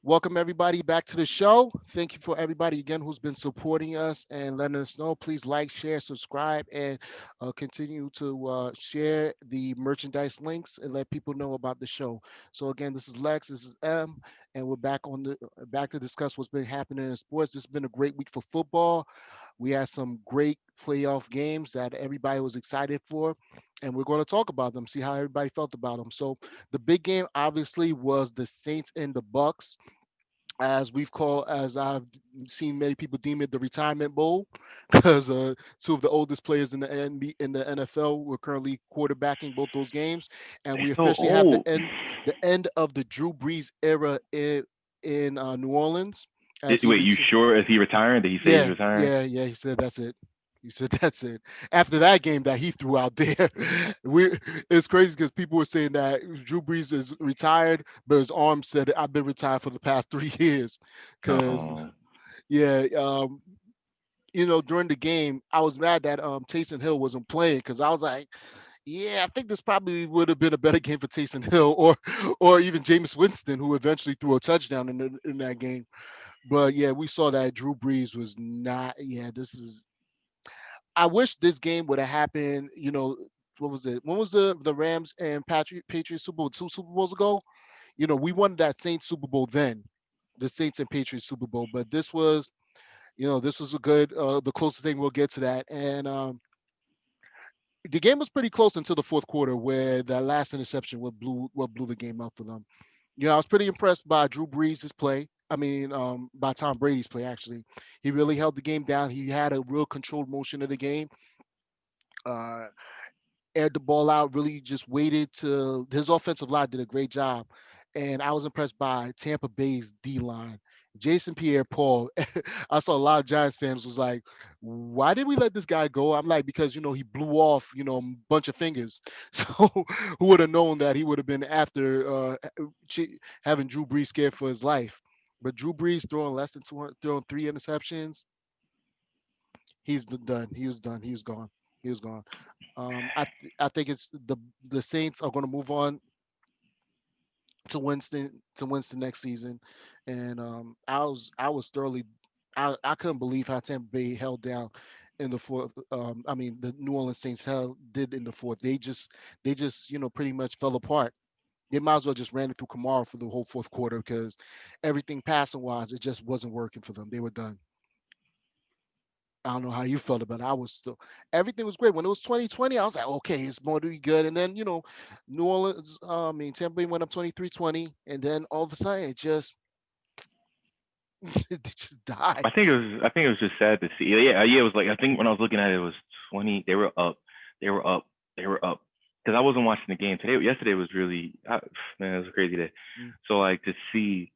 Welcome everybody back to the show. Thank you for everybody again who's been supporting us and letting us know. Please like, share, subscribe, and continue to share the merchandise links and let people know about the show. So again, this is Lex, this is M, and we're back to discuss what's been happening in sports. This has been a great week for football. We had some great playoff games that everybody was excited for, and we're going to talk about them, see how everybody felt about them. So the big game obviously was the Saints and the Bucks, as I've seen many people deem it, the retirement bowl, because two of the oldest players in the NFL were currently quarterbacking both those games, and They we so officially have old. the end of the Drew Brees era in New Orleans as he Wait, you retired. sure? Is he retiring? Did he say he's Yeah, retiring? yeah. He said that's it. He said that's it. After that game that he threw out there, we it's crazy because people were saying that Drew Brees is retired, but his arm said I've been retired for the past 3 years. Because Oh, yeah, during the game, I was mad that Taysom Hill wasn't playing because I was like, yeah, I think this probably would have been a better game for Taysom Hill or even Jameis Winston, who eventually threw a touchdown in that game. But yeah, we saw that Drew Brees was not. Yeah, this is. I wish this game would have happened. What was it? When was the Rams and Patriots Super Bowl 2 Super Bowls ago? We won that Saints Super Bowl then, the Saints and Patriots Super Bowl. But this was a good, the closest thing we'll get to that. And the game was pretty close until the fourth quarter, where that last interception what blew the game up for them. I was pretty impressed by Drew Brees' play. I mean, by Tom Brady's play, actually. He really held the game down. He had a real controlled motion of the game. Uh, Aired the ball out, really just waited to his offensive line did a great job. And I was impressed by Tampa Bay's D line. Jason Pierre Paul. I saw a lot of Giants fans was like, why did we let this guy go? I'm like, because he blew off, a bunch of fingers. So who would have known that he would have been after having Drew Brees scared for his life. But Drew Brees throwing less than 200, throwing 3 interceptions, he's been done. He was done. He was gone. He was gone. I think it's the Saints are going to move on to Winston next season, and I was thoroughly I couldn't believe how Tampa Bay held down in the fourth. I mean, the New Orleans Saints held did in the fourth. They just pretty much fell apart. They might as well just ran it through Kamara for the whole fourth quarter because everything passing wise it just wasn't working for them. They were done. I don't know how you felt about it. I was still everything was great. When it was 2020, I was like, okay, it's more to be good. And then, New Orleans, Tampa Bay went up 23-20, and then all of a sudden it just they just died. I think it was just sad to see. Yeah, yeah. It was like I think when I was looking at it, it was 20. They were up. They were up. They were up. Because I wasn't watching the game today. Yesterday was really man, it was a crazy day. Mm. So like to see,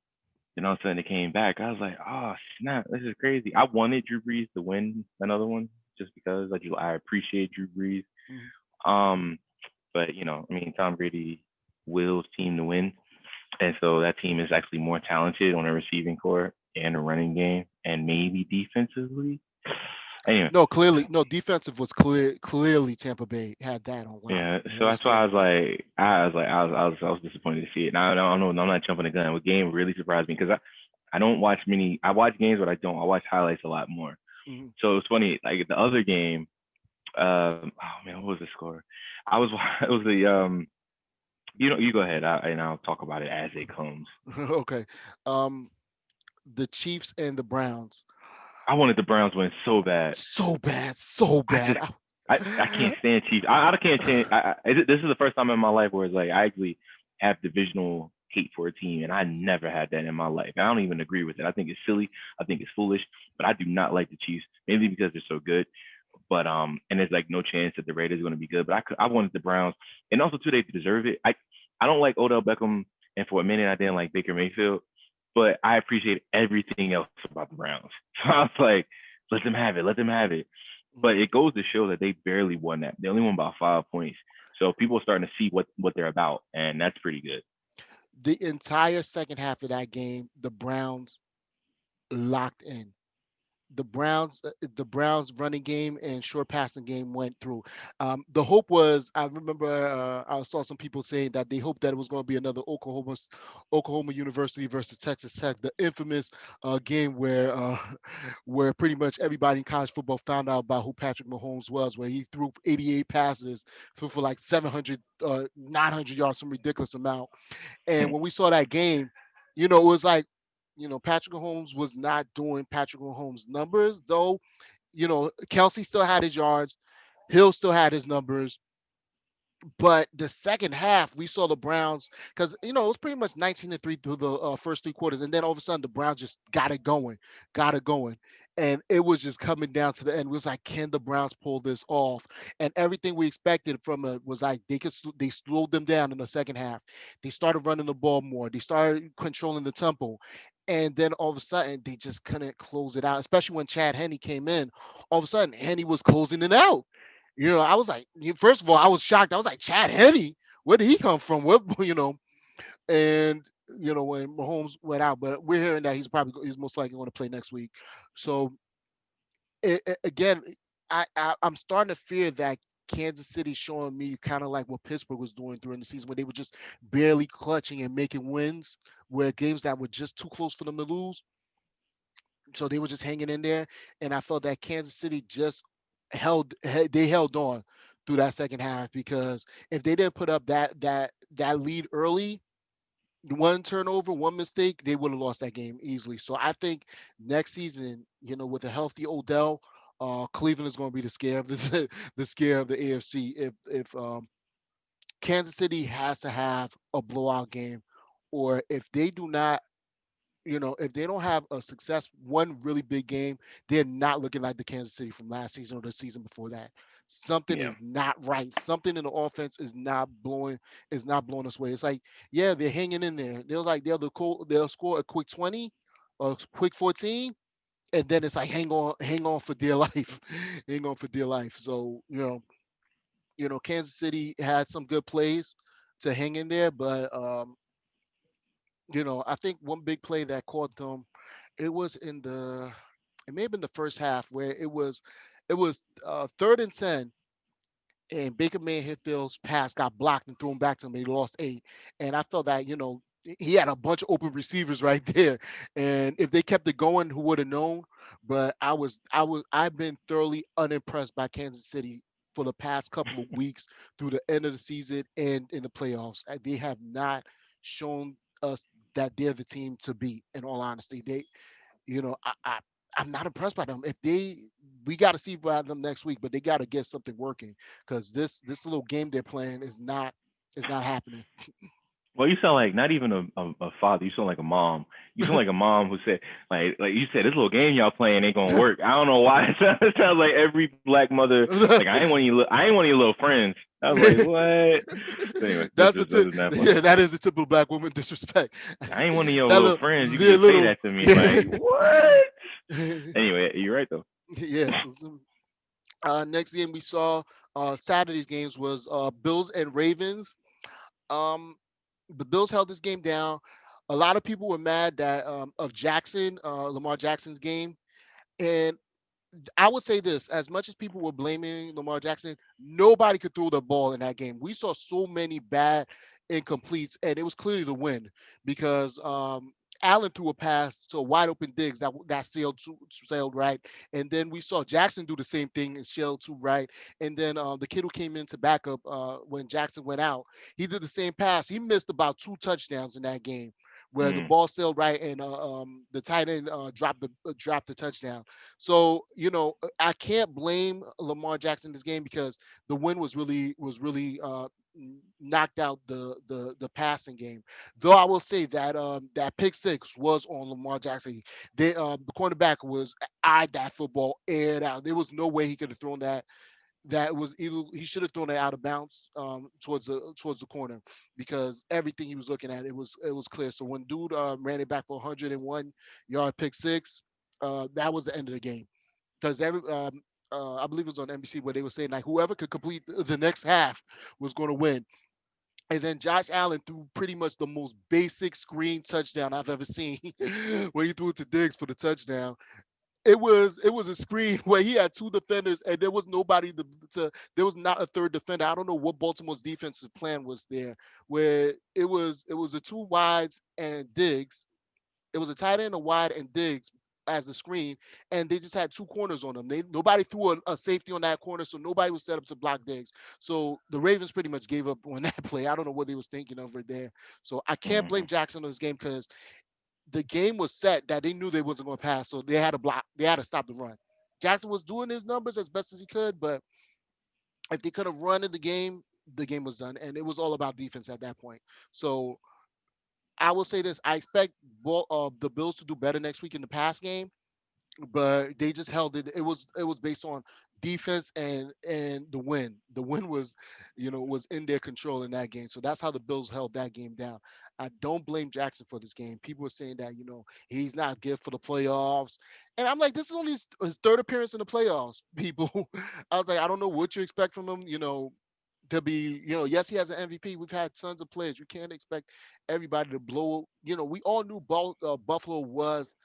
all of a sudden it came back. I was like, oh snap, this is crazy. I wanted Drew Brees to win another one just because like I appreciate Drew Brees. Mhm. Um, but I mean Tom Brady wills team to win, and so that team is actually more talented on a receiving core and a running game, and maybe defensively. Anyway, No, clearly, no defensive was clearly Tampa Bay had that on lock. yeah, Yeah, so it was that's why I clear. was like, I was disappointed to see it. Now I'm not jumping the gun. The game really surprised me because I don't watch many. I watch games, but I don't. I watch highlights a lot more. Mhm. So it's funny. Like the other game, oh man, what was the score? I was it was the you go ahead, and I'll talk about it as it comes. Okay. Um, the Chiefs and the Browns. I wanted the Browns win so bad. So bad, so I bad. just I can't stand Chiefs. I can't stand. This is the first time in my life where it's like I actually have divisional hate for a team, and I never had that in my life. And I don't even agree with it. I think it's silly. I think it's foolish. But I do not like the Chiefs, mainly because they're so good. But and there's like no chance that the Raiders are going to be good. But I wanted the Browns, and also too they deserve it. I don't like Odell Beckham, and for a minute I didn't like Baker Mayfield, but I appreciate everything else about the Browns. So I was like, let them have it, let them have it. But it goes to show that they barely won that. They only won about 5 points. So people are starting to see what they're about, and that's pretty good. The entire second half of that game, the Browns locked in. the Browns running game and short passing game went through. The hope was, I remember I saw some people saying that they hoped that it was going to be another Oklahoma University versus Texas Tech, the infamous game where pretty much everybody in college football found out about who Patrick Mahomes was, where he threw 88 passes, threw for like 700, 900 yards, some ridiculous amount. And when we saw that game, it was like, Patrick Mahomes was not doing Patrick Mahomes numbers, though. Kelsey still had his yards, Hill still had his numbers, but the second half, we saw the Browns, because it was pretty much 19-3 through the first three quarters, and then all of a sudden the Browns just got it going, and it was just coming down to the end. It was like, can the Browns pull this off? And everything we expected from it was like they slowed them down in the second half. They started running the ball more. They started controlling the tempo. And then all of a sudden, they just couldn't close it out, especially when Chad Henne came in. All of a sudden, Henne was closing it out. I was like, first of all, I was shocked. I was like, Chad Henne, where did he come from? What, and when Mahomes went out, but we're hearing that he's most likely going to play next week. So again, I'm starting to fear that Kansas City showing me kind of like what Pittsburgh was doing during the season, where they were just barely clutching and making wins, where games that were just too close for them to lose, so they were just hanging in there. And I felt that Kansas City just they held on through that second half, because if they didn't put up that lead early, one turnover, one mistake, they would have lost that game easily. So I think next season, with a healthy Odell, Cleveland is going to be the scare of the the scare of the AFC. If Kansas City has to have a blowout game, or if they do not, if they don't have one really big game, they're not looking like the Kansas City from last season or the season before that. Something Yeah. is not right. Something in the offense is not blowing us away. It's like, yeah, they're hanging in there. They'll score a quick 20 or a quick 14, and then it's like, hang on for dear life, hang on for dear life. So Kansas City had some good plays to hang in there, but I think one big play that caught them, it may have been the first half, where it was third and 10, and Baker Mayfield's pass got blocked and thrown back to him. He lost 8, and I felt that he had a bunch of open receivers right there, and if they kept it going, who would have known? But I've been thoroughly unimpressed by Kansas City for the past couple of weeks through the end of the season and in the playoffs. They have not shown us that they're the team to beat. In all honesty, I'm not impressed by them. We got to see about them next week, but they got to get something working, because this little game they're playing is not happening. Well, you sound like not even a father. You sound like a mom. You sound like a mom who said, like you said, this little game y'all playing ain't gonna work. I don't know why. It sounds like every black mother. Like, I ain't one of you. I ain't one of your little friends. I was like, what? But anyway, that's just not funny. Yeah, that is the typical black woman disrespect. I ain't one of your That little little friends. You could their just say little that to me. yeah. Like, what? Anyway, you're right though. Yeah. Next game we saw, Saturday's games was Bills and Ravens. Um, the Bills held this game down. A lot of people were mad that of Lamar Jackson's game, and I would say this: as much as people were blaming Lamar Jackson, nobody could throw the ball in that game. We saw so many bad incompletes, and it was clearly the win, because Allen threw a pass to a wide open Diggs that sailed right, and then we saw Jackson do the same thing and sailed to right, and then the kid who came in to back up when Jackson went out, he did the same pass. He missed about 2 touchdowns in that game, where the Mm, ball sailed right, and the tight end dropped the touchdown. So I can't blame Lamar Jackson this game, because the win was really knocked out the passing game. Though I will say that that pick six was on Lamar Jackson. The cornerback was eyed that football aired out. There was no way he could have thrown that. That was either he should have thrown it out of bounds towards the corner, because everything he was looking at, it was clear. So when dude ran it back for 101-yard pick six, that was the end of the game, because I believe it was on NBC, where they were saying like whoever could complete the next half was going to win. And then Josh Allen threw pretty much the most basic screen touchdown I've ever seen, where he threw it to Diggs for the touchdown. it was a screen where he had two defenders and there was nobody to there was not a third defender. I don't know what Baltimore's defensive plan was there, where it was a two wides and Diggs. It was a tight end, a wide, and Diggs as a screen, and they just had two corners on them. Nobody threw a safety on that corner, so nobody was set up to block Diggs. So the Ravens pretty much gave up on that play. I don't know what they was thinking over there. So I can't blame Mhm. Jackson on this game because the game was set that they knew they wasn't going to pass, so they had to block. They had to stop the run. Jackson was doing his numbers as best as he could, but if they could have run in the game was done, and it was all about defense at that point. So I will say this: I expect the Bills to do better next week in the pass game, but they just held it. It was based on defense and the win. The win was, was in their control in that game. So that's how the Bills held that game down. I don't blame Jackson for this game. People were saying that he's not good for the playoffs, and I'm like, this is only his third appearance in the playoffs. People, I was like, I don't know what you expect from him. To be, yes, he has an MVP. We've had tons of players. You can't expect everybody to blow. We all knew Buffalo was,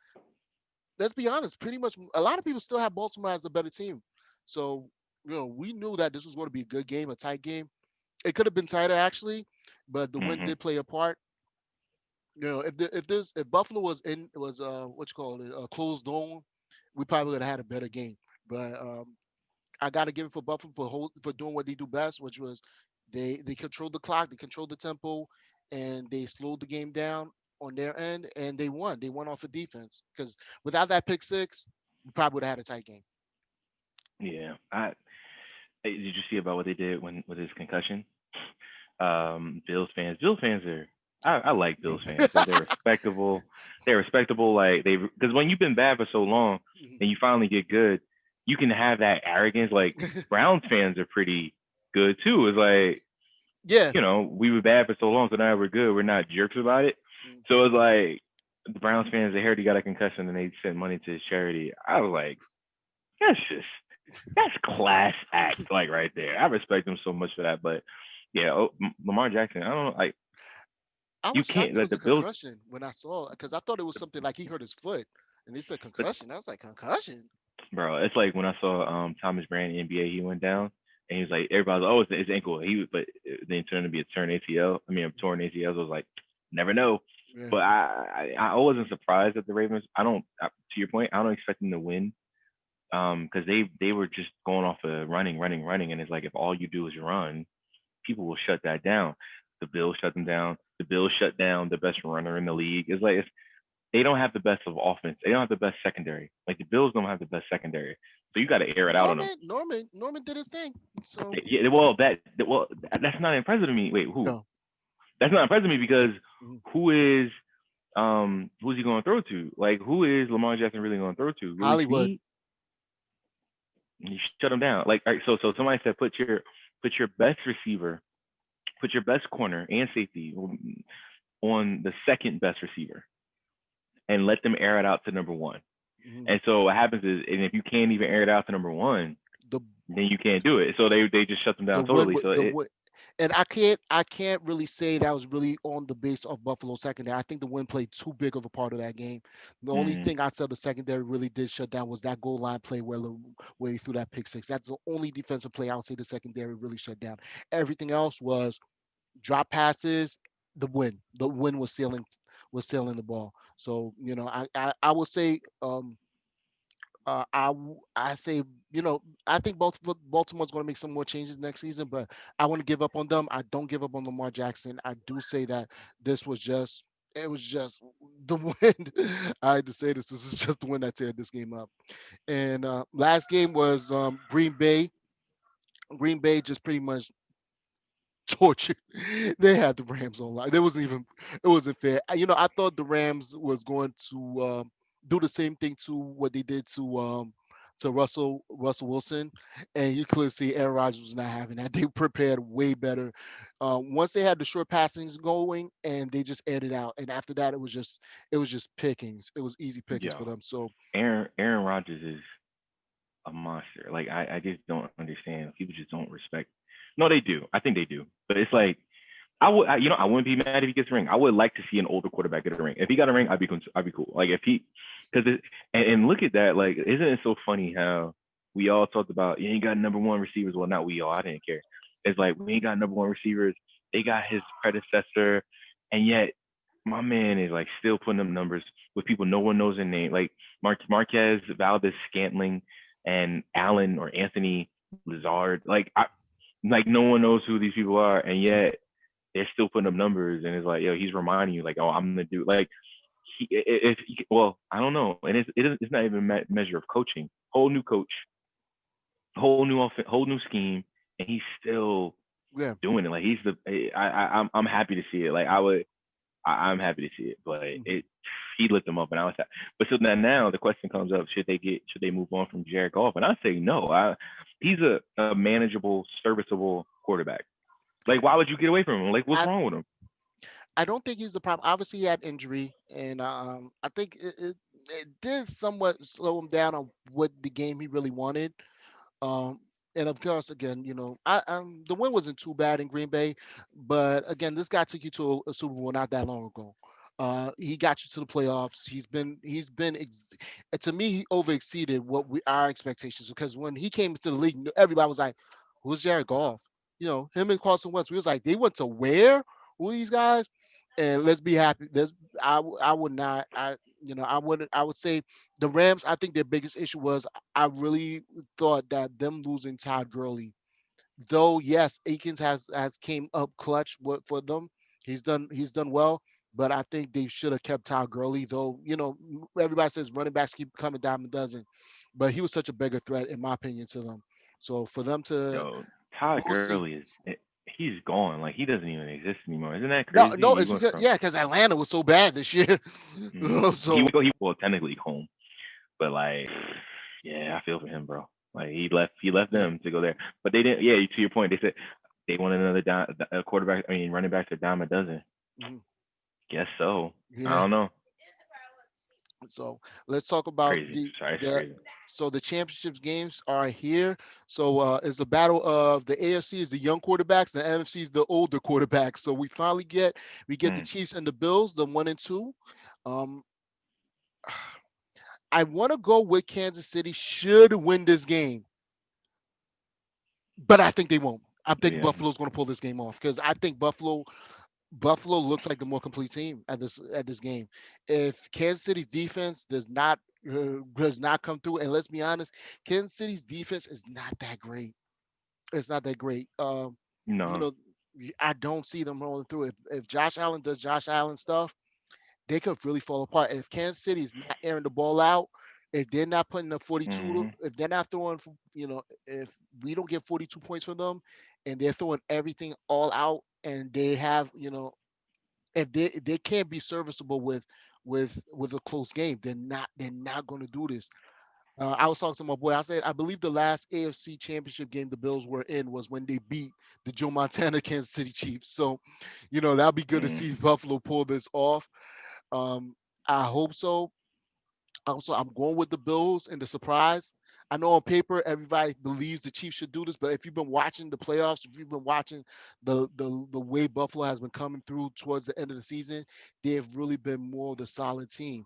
let's be honest, pretty much a lot of people still have Baltimore as the better team. So, we knew that this was going to be a good game, a tight game. It could have been tighter actually, but the win Mhm. did play a part. If Buffalo was what you call it, closed dome, we probably would have had a better game. But I got to give it for Buffalo for doing what they do best, which was they controlled the clock, they controlled the tempo, and they slowed the game down on their end, and they won. They won off of defense because without that pick six, we probably would have had a tight game. Yeah. Did you see about what they did when with his concussion? Bills fans are. I like Bills fans. They're respectable. They're respectable. Like they, because when you've been bad for so long and you finally get good, you can have that arrogance. Like Browns fans are pretty good too. It's like, Yeah. we were bad for so long, so now we're good. We're not jerks about it. So it's like the Browns fans, they heard he got a concussion and they sent money to his charity. I was like, that's just that's class act, like right there. I respect him so much for that. But yeah, Lamar Jackson, I don't know, like I you was shocked can't it let was the a Bills, concussion when I saw it because I thought it was something like he hurt his foot, and they said but concussion. I was like, concussion. bro, it's like when I saw Thomas Brand in the NBA, he went down and he was like, everybody's like, oh, it's his ankle. But then it turned to be a turn ACL. I mean, a torn ACL. So I was like, never know. Yeah. But I wasn't surprised at the Ravens. I don't, to your point, I don't expect them to win. Because they were just going off of running, and it's like if all you do is run, people will shut that down. The Bills shut them down. The Bills shut down the best runner in the league. It's like they don't have the best of offense. They don't have the best secondary. Like the Bills don't have the best secondary. So you got to air it out on them. Norman did his thing. So Yeah, well, that's not impressive to me. Wait, who? no. That's not impressive to me because Mhm. who is who's he going to throw to? Like who is Lamar Jackson really going to throw to? Willie Hollywood. Snead? You shut him down. Like, all right, so somebody said put your best receiver, put your best corner and safety on the second best receiver, and let them air it out to number one. Mhm. And so what happens is, and if you can't even air it out to number one, The then you can't do it. So they just shut them the down win totally. with So the it, win, and I can't really say that was really on the base of Buffalo secondary. I think the win played too big of a part of that game. The only mm, thing I said the secondary really did shut down was that goal line play where he threw that pick six. That's the only defensive play I would say the secondary really shut down. Everything else was drop passes. The win was sailing the ball. So I would say I say, I think Baltimore's going to make some more changes next season, but I want to give up on them. I don't give up on Lamar Jackson. I do say that this was just it was just the win. I had to say this. This is just the win that teared this game up. And last game was Green Bay. Green Bay just pretty much tortured. They had the Rams on line. There wasn't even it wasn't fair. I thought the Rams was going to do the same thing to what they did to Russell Wilson, and you clearly see Aaron Rodgers was not having that. They prepared way better. Once they had the short passings going, and they just aired it out, and after that it was just pickings. It was easy pickings yo, for them. So Aaron Rodgers is a monster. Like I just don't understand. People just don't respect. No, they do. I think they do. But it's like I wouldn't be mad if he gets a ring. I would like to see an older quarterback get a ring. If he got a ring, I'd be cool. Like if he Because and look at that. Like, isn't it so funny how we all talked about you ain't got number one receivers? Well, not we all. I didn't care. It's like we ain't got number one receivers. They got his predecessor, and yet my man is like still putting up numbers with people no one knows their name, like Marquez, Valdez, Scantling, and Allen or Anthony Lazard. Like no one knows who these people are, and yet they're still putting up numbers. And it's like, yo, he's reminding you, like, oh, I'm gonna do like if well, I don't know, and it's not even a measure of coaching. Whole new coach, whole new scheme, and he's still Yeah. doing it. Like he's I'm happy to see it. Like I'm happy to see it, but Mhm. he lit them up, and I was. But so now the question comes up: should they move on from Jared Goff? And I say no. He's a manageable, serviceable quarterback. Like why would you get away from him? Like what's I wrong with him? I don't think he's the problem. Obviously, he had injury, and I think it did somewhat slow him down on what the game he really wanted. Um, and of course, again, the win wasn't too bad in Green Bay, but again, this guy took you to a Super Bowl not that long ago. He got you to the playoffs. To me, he over exceeded what our expectations, because when he came into the league, everybody was like, "Who's Jared Goff?" Him and Carson Wentz. We was like, they went to where? Who are these guys? And let's be happy. I would not. I would say the Rams. I think their biggest issue was I really thought that them losing Todd Gurley, though yes, Akins has came up clutch for them. He's done well, but I think they should have kept Todd Gurley. Though everybody says running backs keep coming down a dozen, but he was such a bigger threat in my opinion to them. So for them to, Yo, Todd we'll see. Gurley he's gone. Like he doesn't even exist anymore. Isn't that No, crazy? no, He it's went because from yeah, because Atlanta was so bad this year. he So well technically home, but like yeah, I feel for him, bro. Like he left yeah, them to go there, but they didn't. Yeah, to your point, they said they wanted another quarterback. I mean, running back to dime a dozen. mhm, Guess so. I yeah. don't know. So let's talk about Crazy. the Sorry, it's the crazy. so the championships games are here. So it's the battle of the AFC is the young quarterbacks, and the NFC is the older quarterbacks. So we get the Mm. Chiefs and the Bills, the 1 and 2. Um, I want to go with Kansas City should win this game, but I think they won't. I think Yeah. Buffalo's going to pull this game off because I think Buffalo looks like the more complete team at this game. If Kansas City's defense does not come through, and let's be honest, Kansas City's defense is not that great. It's not that great. You No. know, I don't see them rolling through. If Josh Allen does Josh Allen stuff, they could really fall apart. And if Kansas City is not airing the ball out, if they're not putting the 42, Hmm. if they're not throwing, if we don't get 42 points from them, and they're throwing everything all out, and they have, if they can't be serviceable with a close game, they're not going to do this. I was talking to my boy. I said I believe the last AFC Championship game the Bills were in was when they beat the Joe Montana Kansas City Chiefs. So, that'd be good to Mm. see Buffalo pull this off. Um, I hope so. Also, I'm going with the Bills and the surprise. I know on paper everybody believes the Chiefs should do this, but if you've been watching the playoffs, if you've been watching the way Buffalo has been coming through towards the end of the season, they have really been more of the solid team.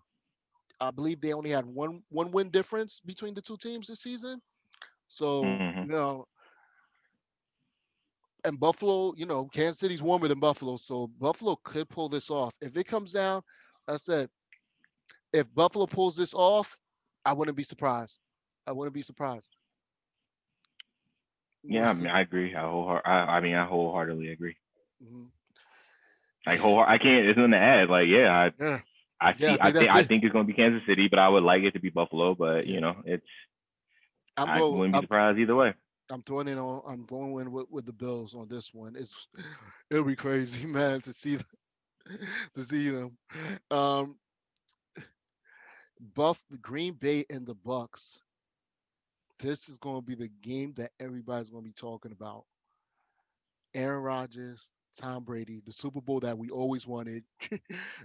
I believe they only had one win difference between the two teams this season. So, Hmm. and Buffalo, Kansas City's warmer than Buffalo, so Buffalo could pull this off. If it comes down, I said, if Buffalo pulls this off, I wouldn't be surprised. I wouldn't be surprised. We'll Yeah, I mean, see. I agree. I mean, I wholeheartedly agree. Mhm. Like, I can't. There's nothing to add. Like, yeah, Yeah, I yeah, I see. think that's I it. think it's going to be Kansas City, but I would like it to be Buffalo. But Yeah, it's. I'm I going. wouldn't be I'm surprised either way. I'm throwing in on. I'm going in with the Bills on this one. It'll be crazy, man, to see them. Um, Green Bay and the Bucks. This is going to be the game that everybody's going to be talking about. Aaron Rodgers, Tom Brady, the Super Bowl that we always wanted,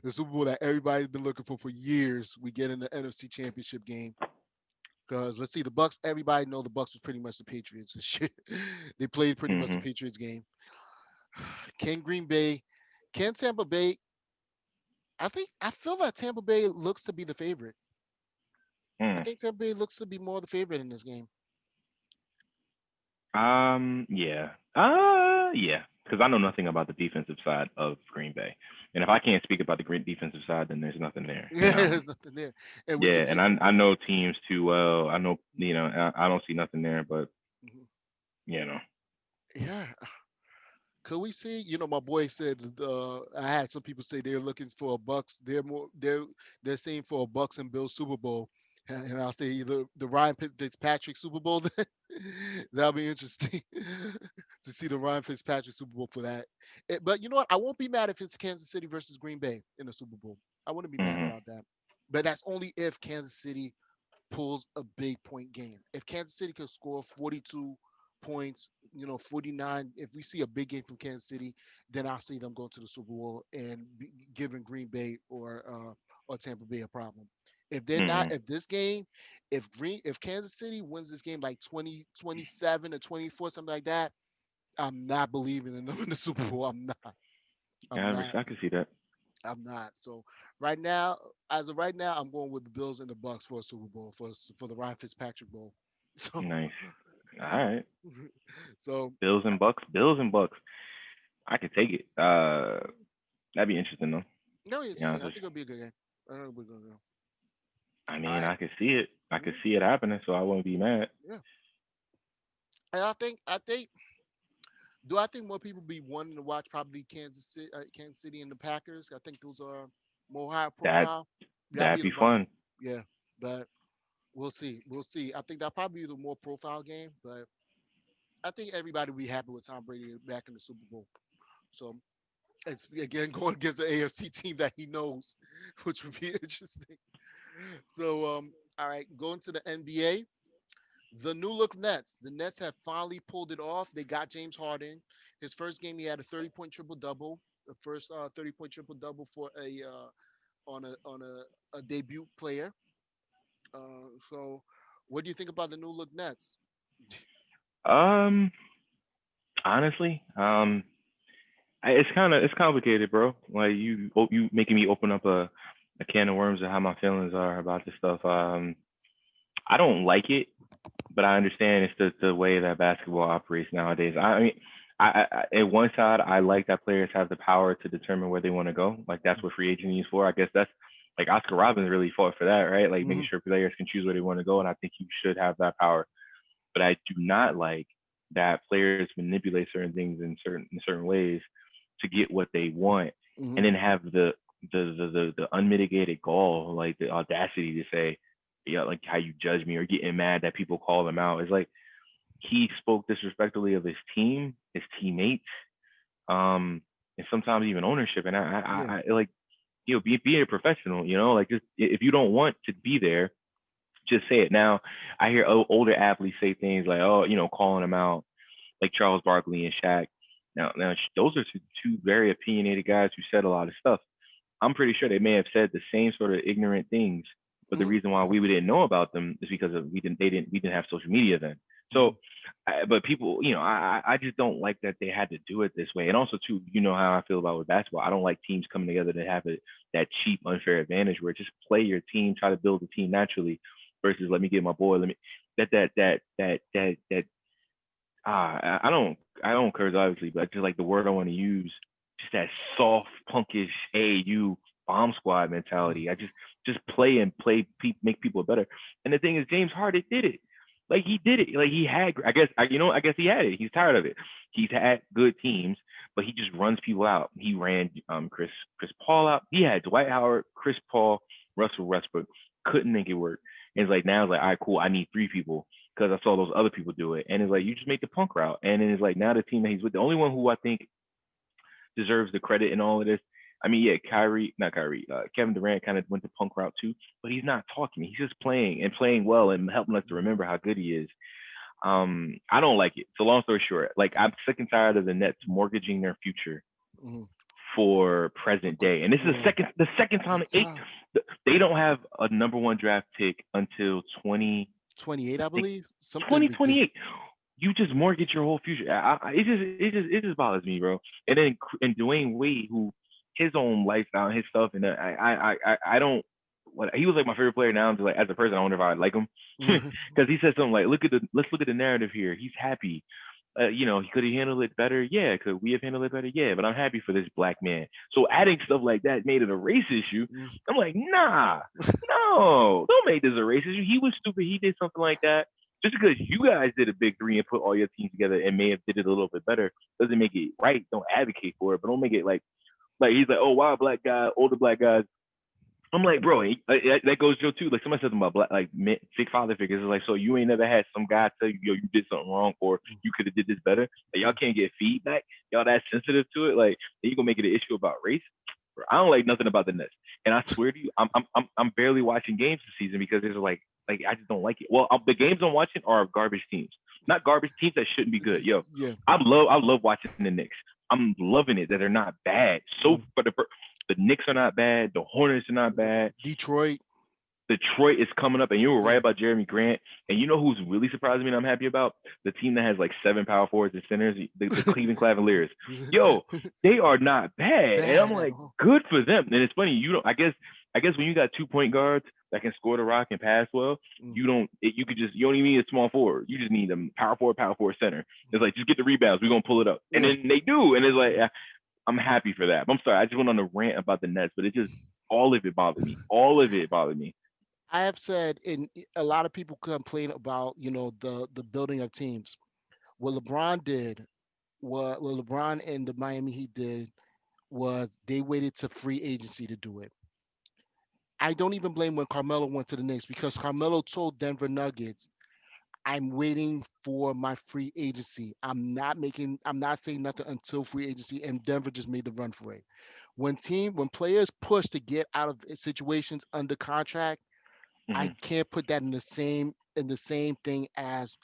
the Super Bowl that everybody's been looking for years. We get in the NFC Championship game. Because let's see, the Bucks. Everybody know the Bucks was pretty much the Patriots and shit. They played pretty much the Hmm. Patriots game. Can Green Bay? Can Tampa Bay? I feel that Tampa Bay looks to be the favorite. I Mm. think Tampa Bay looks to be more the favorite in this game. Yeah. Yeah. Because I know nothing about the defensive side of Green Bay, and if I can't speak about the great defensive side, then there's nothing there. Yeah, there's nothing there, and we could Yeah, see and some. I know teams too well. I know, Mhm, I don't see nothing there, but mhm. you know, Yeah, could we see? My boy said I had some people say they're looking for a Bucks. They're saying for a Bucks and Bills Super Bowl, and I'll say either the Ryan Fitzpatrick Super Bowl. That'll be interesting to see the Ryan Fitzpatrick Super Bowl for that. But you know what? I won't be mad if it's Kansas City versus Green Bay in the Super Bowl. I wouldn't be mad hmm about that. But that's only if Kansas City pulls a big point game. If Kansas City could score 42 points, 49, if we see a big game from Kansas City, then I'll see them go to the Super Bowl and giving Green Bay or Tampa Bay a problem. If they're not, hmm if this game, if Kansas City wins this game like 20, 27 or 24, something like that, I'm not believing in them in the Super Bowl. I'm not. I'm not. I can see that. I'm not. So right now, as of right now, I'm going with the Bills and the Bucks for a Super Bowl for the Ryan Fitzpatrick Bowl. So Nice. All right. so Bills and Bucks. Bills and Bucks. I could take it. That'd be interesting though. To no, be interesting. honest I with think it'll be a good game. I think it'll be a good game. you. I All mean, right. I could see it. I could Mhm. see it happening, so I wouldn't be mad. Yeah. And I think do I think more people be wanting to watch probably Kansas City and the Packers? I think those are more high That profile. That'd that'd be be about fun. yeah, but we'll see. We'll see. I think that'll probably be the more profile game, but I think everybody will be happy with Tom Brady back in the Super Bowl. So it's again going against an AFC team that he knows, which would be interesting. So all right, going to the NBA. The new look Nets. The Nets have finally pulled it off. They got James Harden. His first game, he had a 30-point triple double. The first 30-point triple double for a on a debut player. So, what do you think about the new look Nets? Um, honestly, it's complicated, bro. Like you making me open up a can of worms of how my feelings are about this stuff. I don't like it, but I understand it's the way that basketball operates nowadays. I mean, at one side, I like that players have the power to determine where they want to go. Like that's what free agency is for. I guess that's like Oscar Robbins really fought for that, right? Like making Mm-hmm. sure players can choose where they want to go, and I think you should have that power. But I do not like that players manipulate certain things in certain ways to get what they want, and Mm-hmm. then have the unmitigated gall, like the audacity to say, yeah, like how you judge me or getting mad that people call them out. It's like he spoke disrespectfully of his team, his teammates, and sometimes even ownership. And Yeah. I like, be a professional, like just if you don't want to be there, just say it. Now, I hear older athletes say things like, oh, calling them out, like Charles Barkley and Shaq. Now those are two very opinionated guys who said a lot of stuff. I'm pretty sure they may have said the same sort of ignorant things, but the Mm-hmm. reason why we didn't know about them is because we didn't have social media then. Mm-hmm. So, but people, I just don't like that they had to do it this way. And also, too, you know how I feel about with basketball. I don't like teams coming together to have that cheap, unfair advantage where just play your team, try to build a team naturally, versus let me get my boy, let me that I don't curse obviously, but just like the word I want to use, just that soft punkish, hey you bomb squad mentality. I just play and play, make people better. And the thing is, James Harden did it. Like he did it. Like he had. I guess he had it. He's tired of it. He's had good teams, but he just runs people out. He ran Chris Paul out. He had Dwight Howard, Chris Paul, Russell Westbrook. Couldn't make it work. And it's like now it's like, all right, cool. I need three people because I saw those other people do it. And it's like you just make the punk route. And then it's like now the team that he's with, the only one who I think deserves the credit in all of this. I mean, yeah, not Kyrie, Kevin Durant kind of went the punk route too, but he's not talking. He's just playing and playing well and helping us to remember how good he is. I don't like it. So long story short, like I'm sick and tired of the Nets mortgaging their future Mm-hmm. for present day. And this is Yeah. the second time they don't have a number one draft pick until 28, I think believe. Something ridiculous. 2028. You just mortgage your whole future. It just bothers me, bro. And Dwayne Wade, who his own lifestyle, his stuff, and I don't. what he was like my favorite player now. Like as a person, I wonder if I like him Mhm. because he said something like, let's look at the narrative here. He's happy. He could have handled it better. Yeah, could we have handled it better? Yeah, but I'm happy for this black man. So adding stuff like that made it a race issue. Mhm. I'm like, nah, no, don't make this a race issue. He was stupid. He did something like that. Just because you guys did a big three and put all your teams together and may have did it a little bit better doesn't make it right. Don't advocate for it, but don't make it like he's like, oh wow, black guy, older black guys. I'm like, bro, that goes to too. Like somebody said about black, like sick father figures. It's like, so you ain't never had some guy tell you, yo, you did something wrong, or you could have did this better. Like y'all can't get feedback. Y'all that sensitive to it. Like then you gonna make it an issue about race. Bro, I don't like nothing about the Nets, and I swear to you, I'm barely watching games this season because there's like I just don't like it. Well, the games I'm watching are garbage teams, not garbage teams that shouldn't be good. Yo, Yeah. I love watching the Knicks. I'm loving it that they're not bad. So Mhm. for the Knicks are not bad. The Hornets are not bad. Detroit. Detroit is coming up, and you were right Yeah. about Jeremy Grant. And you know who's really surprising me and I'm happy about? The team that has like seven power forwards and centers, the Cleveland Cavaliers. Yo, they are not bad. And I'm Bad at like, all. good for them. And it's funny, you don't I guess when you got 2 point guards that can score the rock and pass well, Mm. you don't even need a small forward. You just need a power forward center. It's like just get the rebounds, we're gonna pull it up. And Yeah. then they do. And it's like I'm happy for that. I'm sorry, I just went on a rant about the Nets, but it just all of it bothered me. All of it bothered me. I have said, and a lot of people complain about, the building of teams. What LeBron did, what LeBron and the Miami Heat did, was they waited to free agency to do it. I don't even blame when Carmelo went to the Knicks because Carmelo told Denver Nuggets, I'm waiting for my free agency. I'm not saying nothing until free agency, and Denver just made the run for it. When players push to get out of situations under contract, I Hmm. can't put that in the same thing as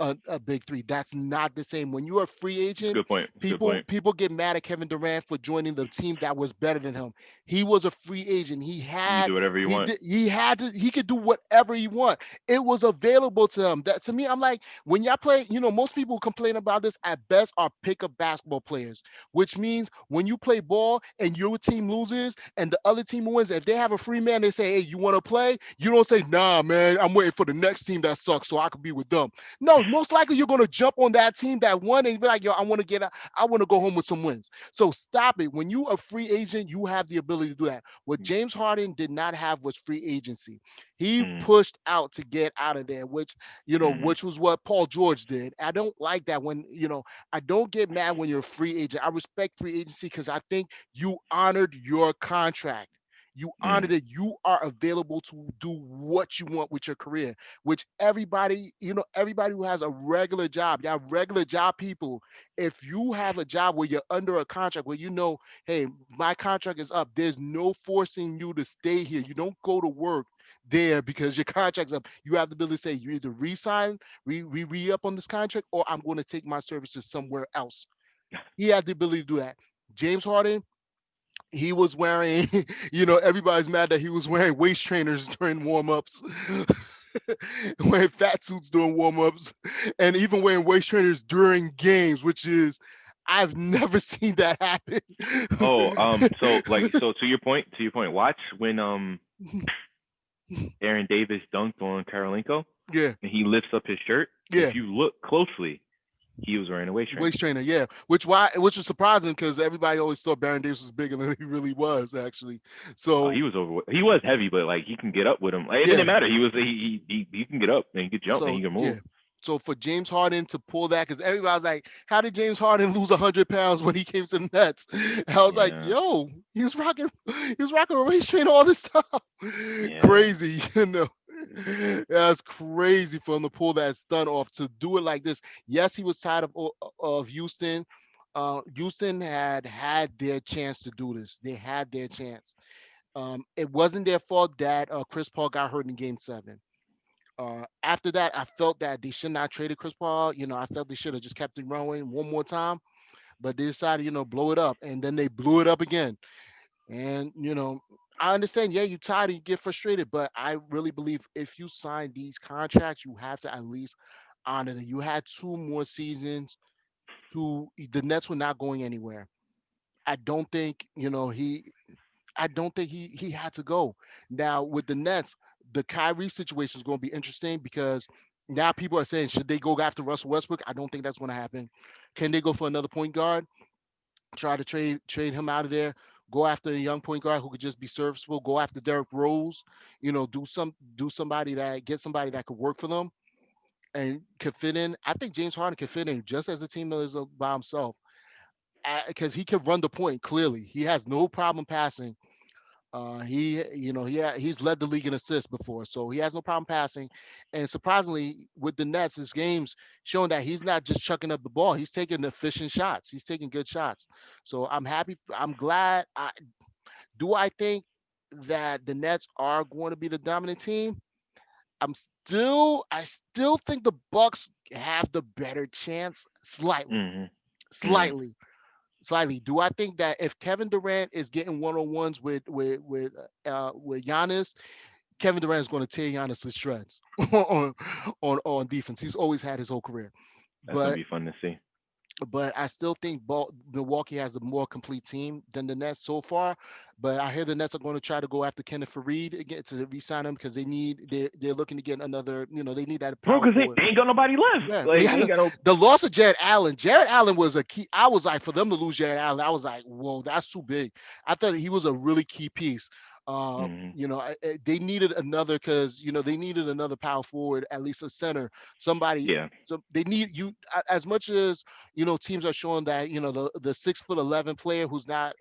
a big three. That's not the same. When you're a free It's a agent, good point. It's a good point. people get mad at Kevin Durant for joining the team that was better than him. He was a free agent. You can do whatever you want. He could do whatever he want. It was available to him. That to me, I'm like, when y'all play, most people complain about this at best are pickup basketball players, which means when you play ball and your team loses and the other team wins, if they have a free man, they say, hey, you want to play? You don't say, nah, man, I'm waiting for the next team that sucks so I can be with them. No, most likely you're gonna jump on that team that won and be like, yo, I want to get out, I want to go home with some wins. So stop it. When you a free agent, you have the ability to do that. What James Harden did not have was free agency. He Mm, pushed out to get out of there, mm, which was what Paul George did. I don't like that when, I don't get mad when you're a free agent. I respect free agency because I think you honored your contract. You mm, honored it. You are available to do what you want with your career, which everybody who has a regular job, y'all regular job people, if you have a job where you're under a contract where hey, my contract is up, there's no forcing you to stay here. You don't go to work there because your contract's up. You have the ability to say you either resign, re-up on this contract, or I'm going to take my services somewhere else. He had the ability to do that. James Harden, he was wearing, everybody's mad that he was wearing waist trainers during warm-ups. Wearing fat suits during warm-ups and even wearing waist trainers during games, which is I've never seen that happen. Oh, so to your point, watch when Aaron Davis dunked on Karolinko Yeah, and he lifts up his shirt. If yeah. you look closely, he was wearing a waist trainer. Waist trainer, yeah. Which was surprising because everybody always thought Baron Davis was bigger than he really was, actually. Oh, So he was over. He was heavy, but like he can get up with him. Like, it yeah, didn't matter. He can get up and he can jump and so he can move. yeah. So for James Harden to pull that, because everybody's like, how did James Harden lose 100 pounds when he came to the Nets? And I was like, Yeah, yo, he was rocking a waist trainer all this time. yeah. Crazy, That's crazy for him to pull that stunt off to do it like this. Yes, he was tired of Houston. Houston had their chance to do this. They had their chance. It wasn't their fault that Chris Paul got hurt in Game 7. After that, I felt that they should not traded Chris Paul. I felt they should have just kept it rolling one more time, but they decided, blow it up, and then they blew it up again. And I understand. Yeah, you tired and you get frustrated, but I really believe if you sign these contracts, you have to at least honor them. You had 2 more seasons. The Nets were not going anywhere. I don't think he. I don't think he had to go. Now with the Nets, the Kyrie situation is going to be interesting because now people are saying should they go after Russell Westbrook? I don't think that's going to happen. Can they go for another point guard? Try to trade him out of there. Go after a young point guard who could just be serviceable. Go after Derrick Rose. Do somebody that get somebody that could work for them and could fit in. I think James Harden could fit in just as a team that is by himself because he can run the point clearly. He has no problem passing. He's led the league in assists before, so he has no problem passing. And surprisingly, with the Nets, his games showing that he's not just chucking up the ball; he's taking efficient shots. He's taking good shots. So I'm happy. I'm glad. Do I think that the Nets are going to be the dominant team? I still think the Bucks have the better chance slightly, Hmm. Hmm. slightly, slightly. Do I think that if Kevin Durant is getting one on ones with Giannis, Kevin Durant is going to tear Giannis to shreds on defense. He's always had his whole career, That's gonna but be fun to see. I still think Milwaukee has a more complete team than the Nets so far. But I hear the Nets are going to try to go after Kenneth Fareed again to re-sign him because they're looking to get another. They need that Bro, power because forward. they ain't got nobody left. Yeah, they Like they got ain't got no. the loss of Jared Allen. Jared Allen was a key. I was like, for them to lose Jared Allen, I was like, whoa, that's too big. I thought he was a really key piece. Hmm. They needed another because they needed another power forward, at least a center, somebody. Yeah. So they need you as much as teams are showing that the 6'11" player who's not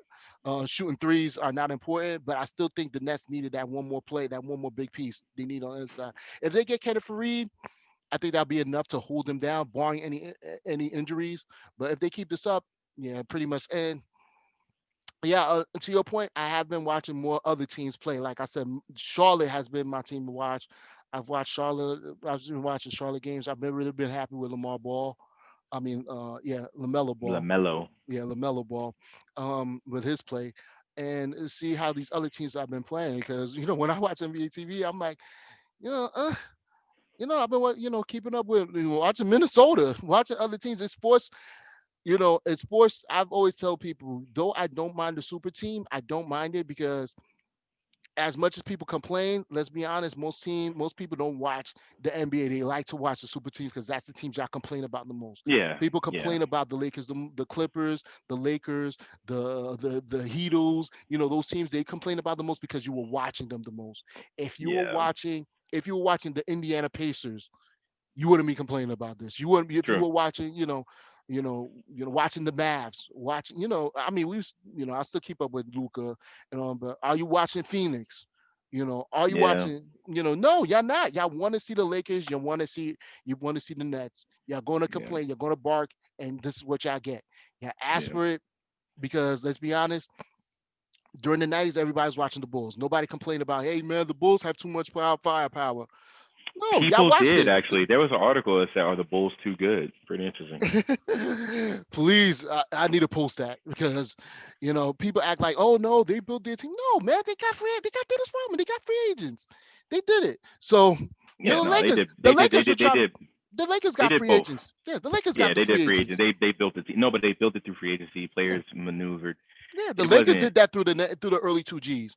shooting threes are not important, but I still think the Nets needed that one more play, that one more big piece they need on the inside. If they get Kenneth Fareed, I think that'll be enough to hold them down, barring any injuries. But if they keep this up, yeah, pretty much. And yeah, to your point, I have been watching more other teams play. Like I said, Charlotte has been my team to watch. I've watched Charlotte. I've been watching Charlotte games. I've been really been happy with Lamar Ball. I mean, yeah, Lamelo Ball. Lamelo. Yeah, Lamelo Ball, with his play, and see how these other teams I've been playing. Because when I watch NBA TV, I'm like, you know, uh, I've been keeping up with watching Minnesota, watching other teams. It's forced. I've always tell people, though I don't mind the super team, I don't mind it because as much as people complain, let's be honest, most people don't watch the NBA. They like to watch the super teams because that's the teams y'all complain about the most. Yeah. People Yeah. complain about the Lakers, the Clippers, the Lakers, the Heatles. Those teams they complain about the most because you were watching them the most. If you were Yeah. watching, if you were watching the Indiana Pacers, you wouldn't be complaining about this. You wouldn't be if you True. were watching, watching the Mavs, watching, I mean, I still keep up with Luca, but are you watching Phoenix? Are you Yeah. watching? No, y'all not. Y'all want to see the Lakers. You want to see the Nets. Y'all going to Yeah. complain. You're going to bark, and this is what y'all get. Yeah, ask Yeah. for it because let's be honest. During the '90s, everybody's watching the Bulls. Nobody complained about, hey man, the Bulls have too much firepower. No, y'all People watched did it. actually. There was an article that said, "Are the Bulls too good?" Pretty interesting. Please, I need to post that because people act like, oh no, they built their team. No, man, they got Dennis Rodman, they got free agents, they did it. So Yeah. the No, they Lakers, did. They did. They Were did. They trying to. did. The Lakers They got did free both. agents. Yeah, the Lakers Yeah, got the they free did free agents. agents. They built it. No, but they built it through free agency. Yeah, Players maneuvered. yeah, the It Lakers wasn't. did that through the early two Gs.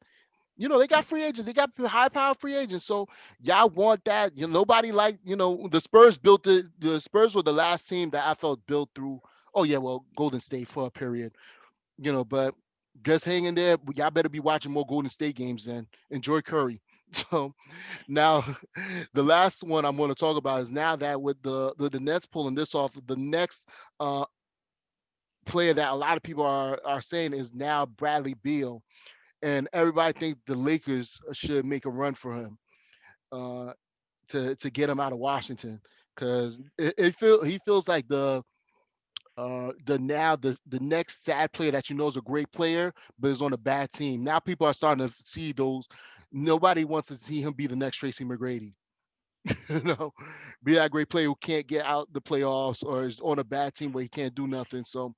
They got free agents. They got high power free agents. So y'all want that. Nobody like, the Spurs built the Spurs were the last team that I felt built through. Oh yeah, well, Golden State for a period. But just hang in there. Y'all better be watching more Golden State games then. Enjoy Curry. So now the last one I'm going to talk about is now that with the Nets pulling this off, the next player that a lot of people are saying is now Bradley Beal, and everybody thinks the Lakers should make a run for him uh, to get him out of Washington because he feels like the next sad player that is a great player but is on a bad team. Now people are starting to see those. Nobody wants to see him be the next Tracy McGrady. you know, be that great player who can't get out the playoffs or is on a bad team where he can't do nothing. So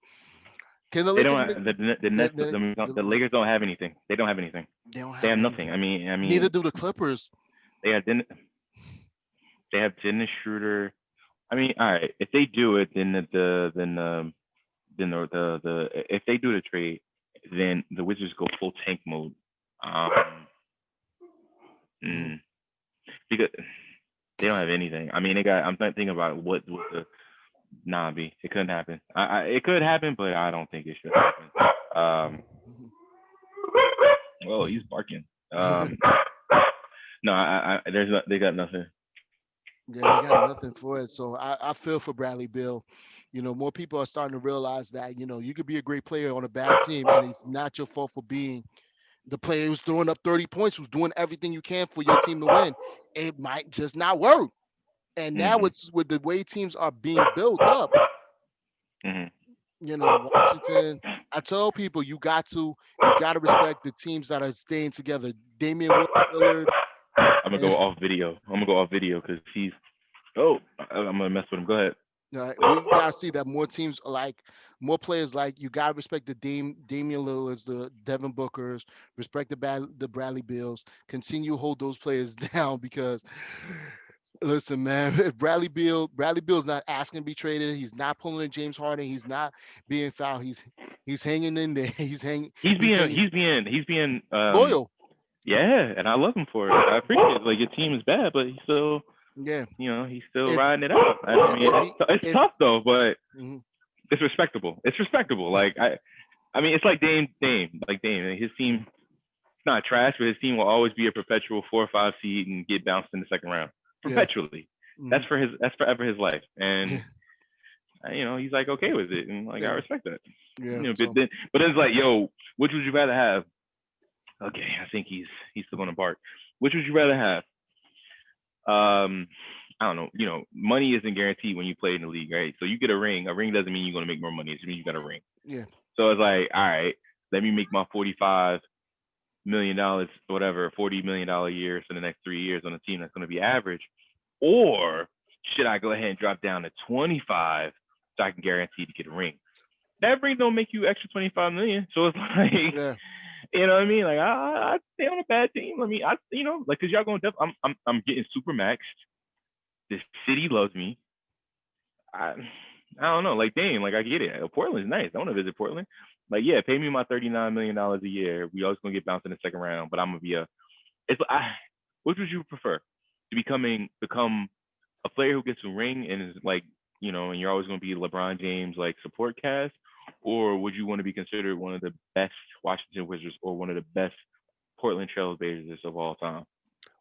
can the They Lakers don't. make The the Nets. The Lakers don't have anything. They don't have anything. they don't They have have nothing. anything. I mean. I Neither mean. do the Clippers. They have. They have Dennis Schroeder. I mean, all right. If they do it, then if they do the trade, then the Wizards go full tank mode Um, Mhm. mm, because they don't have anything. I mean, they got. I'm thinking about what the nah be. It couldn't happen. It could happen, but I don't think it should happen. Mhm. Oh, he's barking. No, there's no, they got nothing. Yeah, they got nothing for it. So I feel for Bradley Bill. More people are starting to realize that, you could be a great player on a bad team, and it's not your fault for being the player who's throwing up 30 points, who's doing everything you can for your team to win. It might just not work. And now Mhm. it's with the way teams are being built up, Mhm. Washington. I tell people you got to respect the teams that are staying together. Damian Lillard, I'm gonna and go off video. I'm gonna go off video because he's. Oh, I'm gonna mess with him. Go ahead. we gotta see that more teams like more players like you gotta respect the Damian Lillards, the Devin Bookers, respect the Bradley Bills, continue to hold those players down because listen, man, if Bradley Bill's not asking to be traded, he's not pulling a James Harden, he's not being fouled, he's hanging in there, He's he's being hanging he's being loyal. yeah, and I love him for it. I appreciate it. Like your team is bad, but he's still Yeah. he's still If riding it out. I yeah, mean, if he it's if tough though, but mhm. it's respectable. It's respectable. Like I mean, it's like Dame. His team, it's not trash, but his team will always be a perpetual 4 or 5 seed and get bounced in the second round Yeah. perpetually. That's Mhm. for his. That's forever his life, Yeah. and he's like okay with it, and like I Yeah. respect that. Yeah. But So then it's like, yo, which would you rather have? Okay, I think he's still gonna bark. Which would you rather have? I don't know. Money isn't guaranteed when you play in the league, right? So you get a ring. A ring doesn't mean you're gonna make more money. It just means you got a ring. yeah. So it's like, all right, let me make my $45 million, whatever, $40 million a year for the next 3 years on a team that's gonna be average, or should I go ahead and drop down to 25 so I can guarantee to get a ring? That ring don't make you extra 25 million. So it's like, Yeah. you know what I mean? Like I stay on a bad team. I mean, like cause y'all going I'm getting super maxed. The city loves me. I I don't know. Like damn, like I get it. Portland's nice. I want to visit Portland. Like yeah, pay me my $39 million a year. We always gonna get bounced in the second round, but I'm gonna be a. It's Which would you prefer to become a player who gets a ring and is like and you're always gonna be LeBron James like support cast, or would you want to be considered one of the best Washington Wizards or one of the best Portland Trailblazers of all time?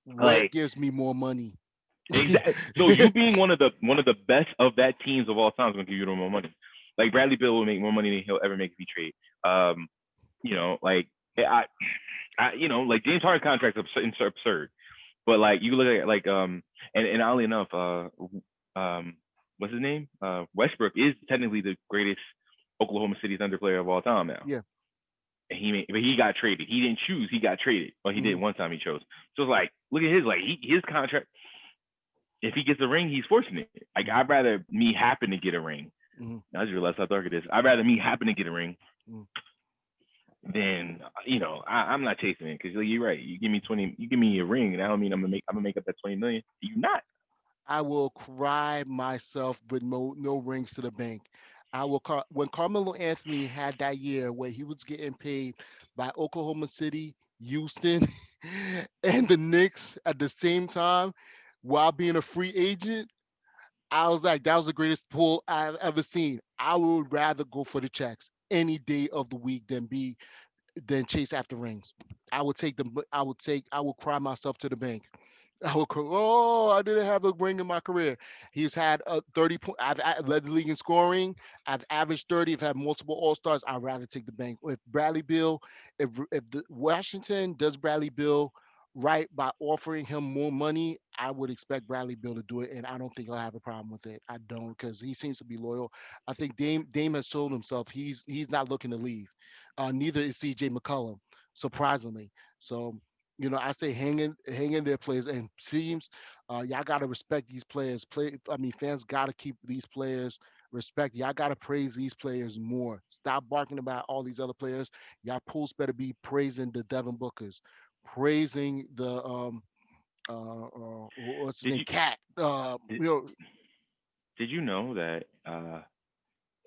What Like gives me more money? exactly. So you being one of the best of that teams of all time is gonna give you more money. Like Bradley Bill will make more money than he'll ever make if he trade. Um, like like James Harden contract's absurd. But like you look at like and oddly enough, what's his name? Westbrook is technically the greatest Oklahoma City Thunder player of all time now. Yeah. And but he got traded. He didn't choose. He got traded. Well, he did Mhm. one time. He chose. So it's like, look at his contract. If he gets a ring, he's fortunate. Like Mhm. I'd rather me happen to get a ring. Mhm. I just realized how dark it is. I'd rather me happen to get a ring Mhm. than I'm not chasing it because you're right. You give me 20, you give me a ring, and I don't mean I'm gonna make up that 20 million. You not. I will cry myself with no rings to the bank. When Carmelo Anthony had that year where he was getting paid by Oklahoma City, Houston, and the Knicks at the same time while being a free agent. I was like, that was the greatest pull I've ever seen. I would rather go for the checks any day of the week than chase after rings. I would take them. I would cry myself to the bank. I would cry, oh, I didn't have a ring in my career. He's had 30 point. I've led the league in scoring. I've averaged 30. I've had multiple All Stars. I'd rather take the bank. If Bradley Bill, if the Washington does Bradley Bill right by offering him more money, I would expect Bradley Bill to do it, and I don't think he'll have a problem with it. I don't, because he seems to be loyal. I think Dame has sold himself. He's not looking to leave. Neither is CJ McCollum, surprisingly. So, I say hang in there, players and teams. Y'all gotta respect these players. Fans gotta keep these players respect. Y'all gotta praise these players more. Stop barking about all these other players. Y'all pools better be praising the Devin Bookers, praising the what's his Did name, you Cat. did, did you know that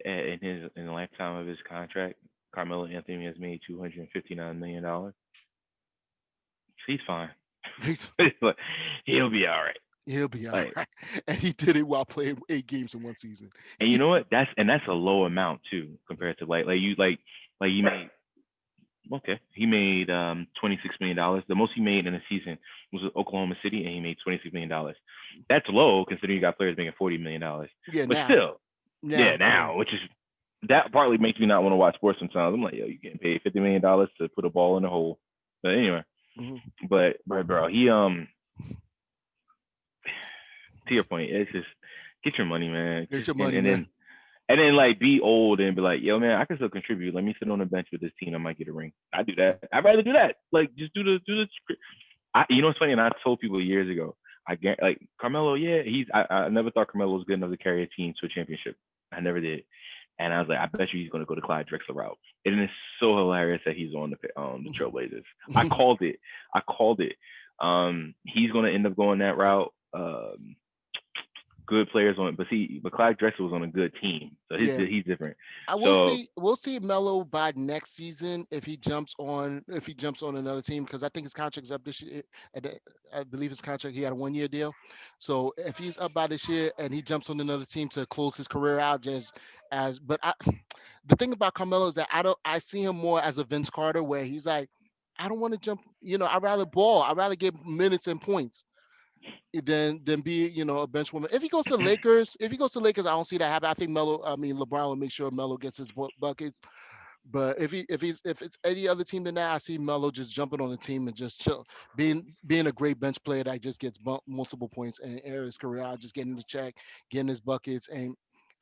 in the lifetime of his contract, Carmelo Anthony has made $259 million? he's fine. He's- Like, he'll be all right. He'll be all Like, right. And he did it while playing 8 games in one season. and you know what? That's a low amount too compared to like you made he made $26 million. The most he made in a season was with Oklahoma City, and he made $26 million. That's low considering you got players making $40 million. Yeah, But now. still, yeah, Now, yeah. now, which is that partly makes me not want to watch sports sometimes. I'm like, yo, you getting paid $50 million to put a ball in the hole. But anyway, Mhm. but bro, he to your point, it's just get your money, man. Get Just your money, man. and then like be old and be like, yo, man, I can still contribute. Let me sit on the bench with this team. I might get a ring. I do that. I'd rather do that. Like just do the. You know what's funny? And I told people years ago, I get like Carmelo. Yeah, I never thought Carmelo was good enough to carry a team to a championship. I never did. And I was like, I bet you he's going to go the Clyde Drexler route. And it's so hilarious that he's on the Trailblazers. I called it. I called it. He's going to end up going that route. Good players on it, but Clyde Drexler was on a good team, so Yeah. he's different. I will So see. We'll see Melo by next season if he jumps on another team because I think his contract's up this year. I believe his contract he had a 1 year deal. So if he's up by this year and he jumps on another team to close his career out, just as but the thing about Carmelo is that I see him more as a Vince Carter where he's like, I don't want to jump. I'd rather ball. I'd rather get minutes and points than be a bench woman. If he goes to Lakers, I don't see that happen. I think LeBron will make sure Melo gets his buckets. But if it's any other team than that, I see Melo just jumping on the team and just chill, being a great bench player that just gets multiple points and air his career out, just getting the check, getting his buckets, and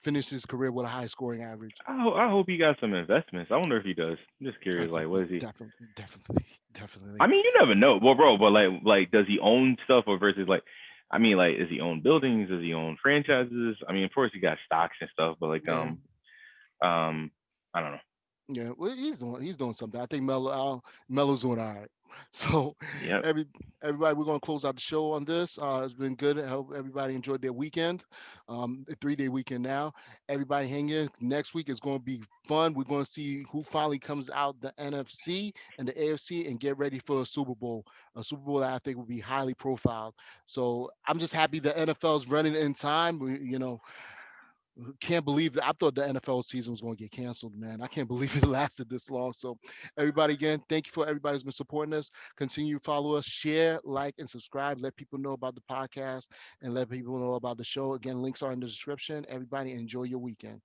finish his career with a high scoring average. I hope he got some investments. I wonder if he does. I'm just curious. Like, what is he? Definitely, definitely, definitely. I mean, you never know, well, bro. But like, does he own stuff or versus like? I mean, like, does he own buildings? Does he own franchises? I mean, of course he got stocks and stuff, but like, Yeah. I don't know. Yeah, well, he's doing something. I think Melo's doing all right. So, Yep. everybody, we're gonna close out the show on this. It's been good. I hope everybody enjoyed their weekend, a 3-day weekend now. Everybody hang in. Next week is going to be fun. We're going to see who finally comes out the NFC and the AFC and get ready for a Super Bowl that I think will be highly profiled. So I'm just happy the NFL is running in time. Can't believe that. I thought the NFL season was going to get canceled, man. I can't believe it lasted this long. So, everybody, again, thank you for everybody who's been supporting us. Continue to follow us, share, like, and subscribe. Let people know about the podcast and let people know about the show. Again, links are in the description. Everybody, enjoy your weekend.